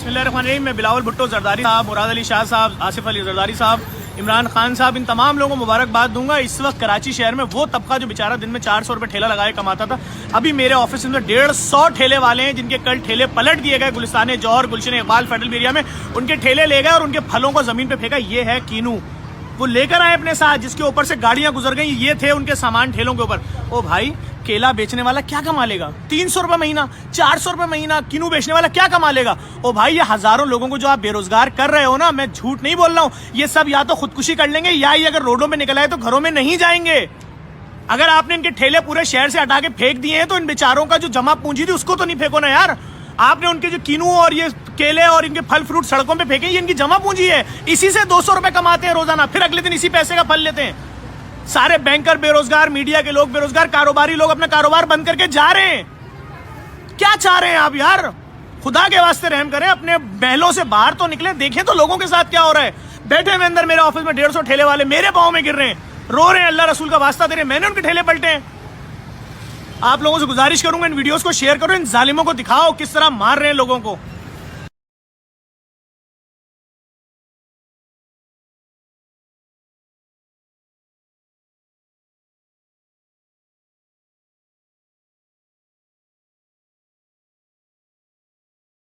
बिस्मिल्लाहिर्रहमानिर्रहीम। मैं बिलावल भुट्टो जरदारी साहब, मुराद अली शाह साहब, आसिफ अली जरदारी साहब, इमरान खान साहब, इन तमाम लोगों को मुबारकबाद दूंगा। इस वक्त कराची शहर में वो तबका जो बेचारा दिन में 400 रुपये ठेला लगाए कमाता था, अभी मेरे ऑफिस में 150 ठेले वाले हैं जिनके कल ठेले पलट दिए गए। गुलिस्तान जौहर, गुलशन इकबाल, फेडरल एरिया में उनके ठेले ले गए और उनके फलों को जमीन पे फेंका। ये है कीनू, वो लेकर आए अपने साथ, जिसके ऊपर से गाड़ियां गुजर गई। ये थे उनके सामान ठेलों के ऊपर। ओ भाई, केला बेचने वाला क्या कमा लेगा? 300 रुपये महीना, 400 रुपये महीना। कीनू बेचने वाला क्या कमा लेगा? ओ भाई, ये हजारों लोगों को जो आप बेरोजगार कर रहे हो ना, मैं झूठ नहीं बोल रहा हूँ, ये सब या तो खुदकुशी कर लेंगे या ये अगर रोडों में निकल आए तो घरों में नहीं जाएंगे। अगर आपने इनके ठेले पूरे शहर से हटा के फेंक दिए हैं तो इन बेचारों का जो जमा पूंजी थी उसको तो नहीं फेंको ना यार। आपने उनके जो कीनू और ये केले और इनके फल फ्रूट सड़कों पे फेंके, ये इनकी जमा पूंजी है। इसी से 200 रुपए कमाते हैं रोजाना, फिर अगले दिन इसी पैसे का फल लेते हैं। सारे बैंकर बेरोजगार, मीडिया के लोग बेरोजगार, कारोबारी लोग अपना कारोबार बंद करके जा रहे हैं। क्या चाह रहे हैं आप यार? खुदा के वास्ते रहम करें, अपने महलों से बाहर तो निकले, देखें तो लोगों के साथ क्या हो रहा है। बैठे हुए अंदर मेरे ऑफिस में 150 ठेले वाले मेरे पाँव में गिर रहे हैं, रो रहे हैं, अल्लाह रसूल का वास्ता दे रहे हैं। मैंने उनके ठेले पलटे हैं। आप लोगों से गुजारिश करूंगा, इन वीडियोस को शेयर करो, इन जालिमों को दिखाओ किस तरह मार रहे हैं लोगों को।